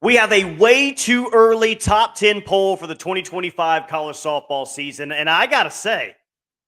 We have a way too early top 10 poll for the 2025 college softball season. And I got to say,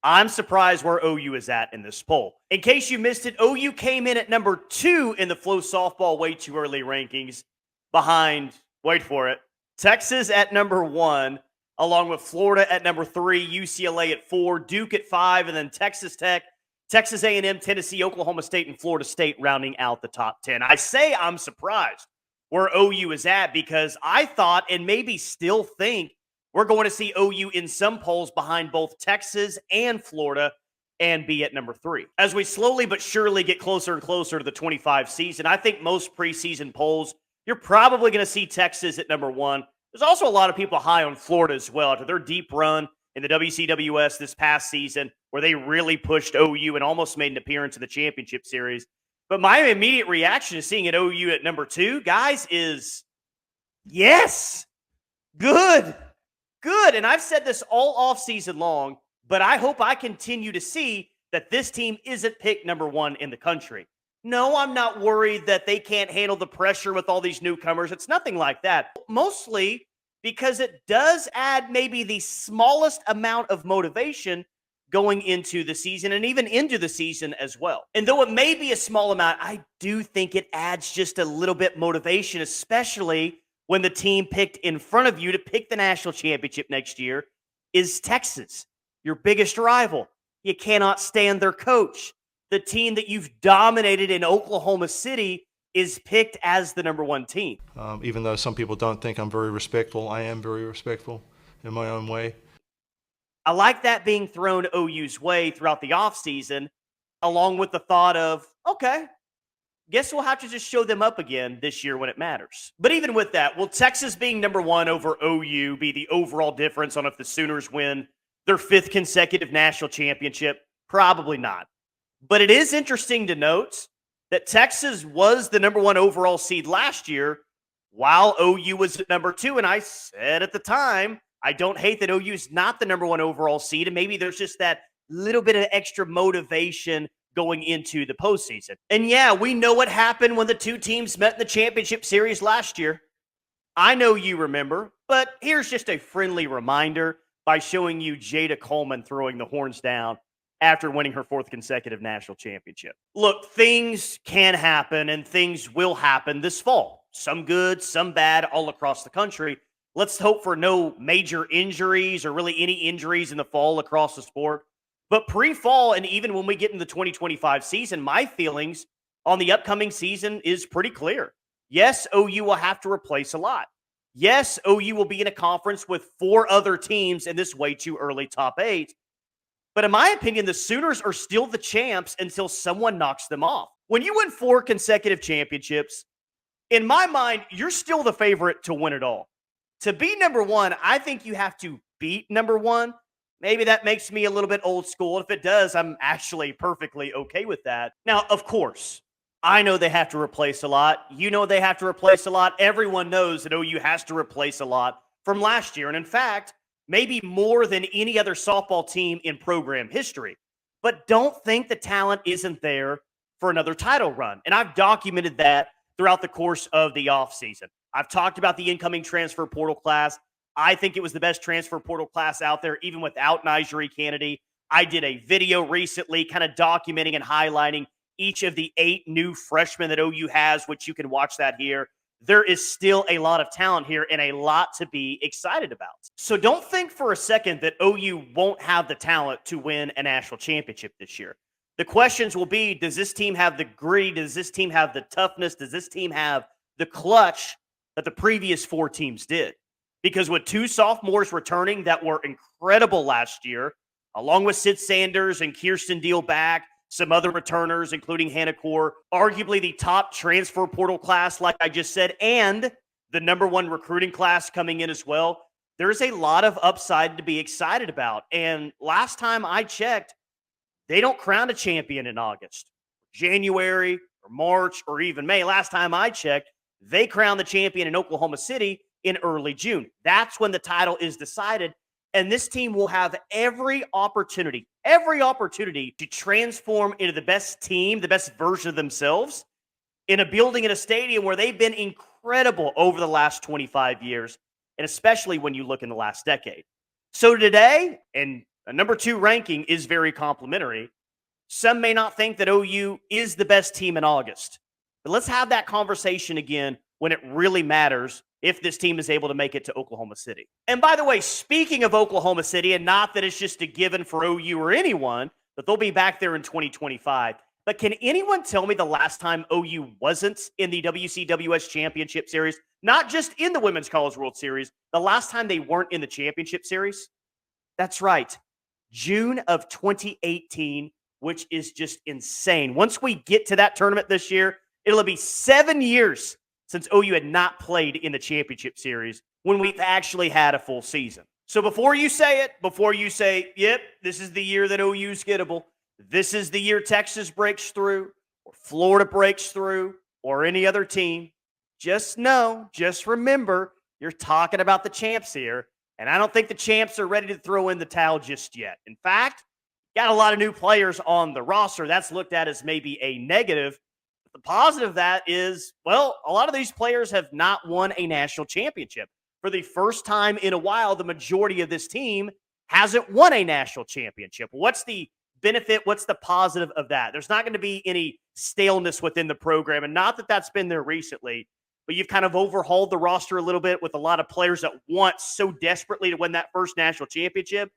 I'm surprised where OU is at in this poll. In case you missed it, OU came in at number 2 in the FloSoftball way too early rankings behind, wait for it, Texas at number 1, along with Florida at number 3, UCLA at 4, Duke at 5, and then Texas Tech, Texas A&M, Tennessee, Oklahoma State, and Florida State rounding out the top 10. I say I'm surprised where OU is at because I thought and maybe still think we're going to see OU in some polls behind both Texas and Florida and be at number 3. As we slowly but surely get closer and closer to the 25 season, I think most preseason polls, you're probably going to see Texas at number 1. There's also a lot of people high on Florida as well after their deep run in the WCWS this past season where they really pushed OU and almost made an appearance in the championship series. But my immediate reaction to seeing it OU at number 2, guys, is yes, good. And I've said this all offseason long, but I hope I continue to see that this team isn't picked number 1 in the country. No, I'm not worried that they can't handle the pressure with all these newcomers. It's nothing like that. Mostly because it does add maybe the smallest amount of motivation going into the season and even into the season as well. And though it may be a small amount, I do think it adds just a little bit motivation, especially when the team picked in front of you to pick the national championship next year is Texas, your biggest rival. You cannot stand their coach. The team that you've dominated in Oklahoma City is picked as the number 1 team. Even though some people don't think I'm very respectful, I am very respectful in my own way. I like that being thrown OU's way throughout the offseason, along with the thought of, okay, guess we'll have to just show them up again this year when it matters. But even with that, will Texas being number 1 over OU be the overall difference on if the Sooners win their 5th consecutive national championship? Probably not. But it is interesting to note that Texas was the number 1 overall seed last year while OU was at number 2. And I said at the time, I don't hate that OU is not the number 1 overall seed. And maybe there's just that little bit of extra motivation going into the postseason. And yeah, we know what happened when the two teams met in the championship series last year. I know you remember, but here's just a friendly reminder by showing you Jada Coleman throwing the horns down after winning her 4th consecutive national championship. Look, things can happen and things will happen this fall. Some good, some bad, all across the country. Let's hope for no major injuries or really any injuries in the fall across the sport. But pre-fall and even when we get in the 2025 season, my feelings on the upcoming season is pretty clear. Yes, OU will have to replace a lot. Yes, OU will be in a conference with 4 other teams in this way too early top 8. But in my opinion, the Sooners are still the champs until someone knocks them off. When you win 4 consecutive championships, in my mind, you're still the favorite to win it all. To be number 1, I think you have to beat number 1. Maybe that makes me a little bit old school. If it does, I'm actually perfectly okay with that. Now, of course, I know they have to replace a lot. You know they have to replace a lot. Everyone knows that OU has to replace a lot from last year. And in fact, maybe more than any other softball team in program history. But don't think the talent isn't there for another title run. And I've documented that throughout the course of the offseason. I've talked about the incoming transfer portal class. I think it was the best transfer portal class out there, even without Nigeri Kennedy. I did a video recently kind of documenting and highlighting each of the 8 new freshmen that OU has, which you can watch that here. There is still a lot of talent here and a lot to be excited about. So don't think for a second that OU won't have the talent to win a national championship this year. The questions will be, does this team have the grit? Does this team have the toughness? Does this team have the clutch that the previous 4 teams did? Because with 2 sophomores returning that were incredible last year, along with Sid Sanders and Kirsten Deal back, some other returners, including Hannah Core, arguably the top transfer portal class, like I just said, and the number 1 recruiting class coming in as well. There's a lot of upside to be excited about. And last time I checked, they don't crown a champion in August, January, or March, or even May. Last time I checked, they crown the champion in Oklahoma City in early June. That's when the title is decided. And this team will have every opportunity to transform into the best team, the best version of themselves in a building, in a stadium where they've been incredible over the last 25 years, and especially when you look in the last decade. So today, and a number 2 ranking is very complimentary. Some may not think that OU is the best team in August. But let's have that conversation again when it really matters if this team is able to make it to Oklahoma City. And by the way, speaking of Oklahoma City, and not that it's just a given for OU or anyone that they'll be back there in 2025, but can anyone tell me the last time OU wasn't in the WCWS Championship Series? Not just in the Women's College World Series, the last time they weren't in the Championship Series? That's right. June of 2018, which is just insane. Once we get to that tournament this year, it'll be 7 years since OU had not played in the championship series when we've actually had a full season. So before you say, yep, this is the year that OU's gettable, this is the year Texas breaks through, or Florida breaks through, or any other team, just remember, you're talking about the champs here, and I don't think the champs are ready to throw in the towel just yet. In fact, got a lot of new players on the roster. That's looked at as maybe a negative. The positive of that is, well, a lot of these players have not won a national championship. For the first time in a while, the majority of this team hasn't won a national championship. What's the benefit? What's the positive of that? There's not going to be any staleness within the program, and not that that's been there recently, but you've kind of overhauled the roster a little bit with a lot of players that want so desperately to win that first national championship.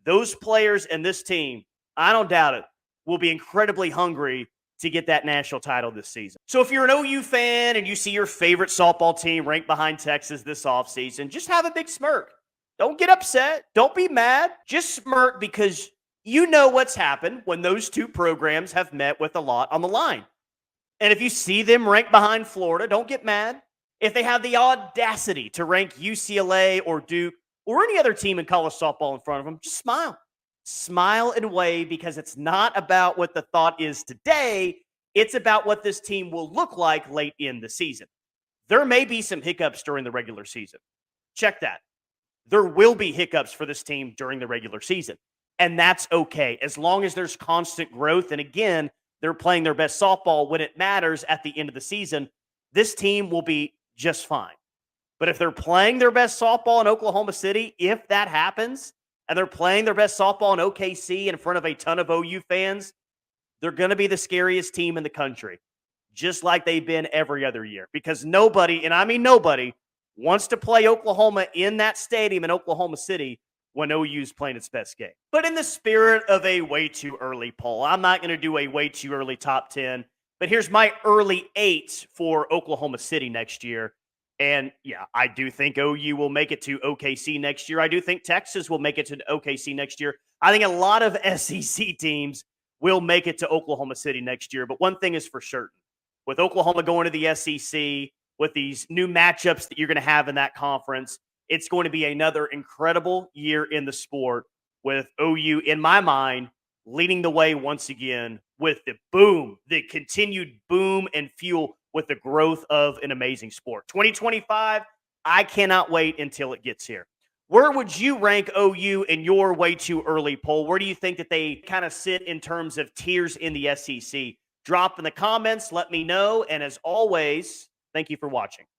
Those players and this team, I don't doubt it, will be incredibly hungry to get that national title this season. So if you're an OU fan and you see your favorite softball team ranked behind Texas this offseason, just have a big smirk. Don't get upset. Don't be mad. Just smirk, because you know what's happened when those two programs have met with a lot on the line. And if you see them ranked behind Florida, don't get mad. If they have the audacity to rank UCLA or Duke or any other team in college softball in front of them, just smile. Smile and wave, because it's not about what the thought is today. It's about what this team will look like late in the season. There may be some hiccups during the regular season. Check that. There will be hiccups for this team during the regular season. And that's okay, as long as there's constant growth. And again, they're playing their best softball when it matters at the end of the season. This team will be just fine. But if they're playing their best softball in Oklahoma City, if that happens, and they're playing their best softball in OKC in front of a ton of OU fans, they're going to be the scariest team in the country, just like they've been every other year. Because nobody, and I mean nobody, wants to play Oklahoma in that stadium in Oklahoma City when OU's playing its best game. But in the spirit of a way too early poll, I'm not going to do a way too early top 10, but here's my early 8 for Oklahoma City next year. And yeah, I do think OU will make it to OKC next year. I do think Texas will make it to OKC next year. I think a lot of SEC teams will make it to Oklahoma City next year. But one thing is for certain. With Oklahoma going to the SEC, with these new matchups that you're going to have in that conference, it's going to be another incredible year in the sport, with OU, in my mind, leading the way once again with the continued boom and fuel with the growth of an amazing sport. 2025, I cannot wait until it gets here. Where would you rank OU in your way too early poll? Where do you think that they kind of sit in terms of tiers in the SEC? Drop in the comments, let me know. And as always, thank you for watching.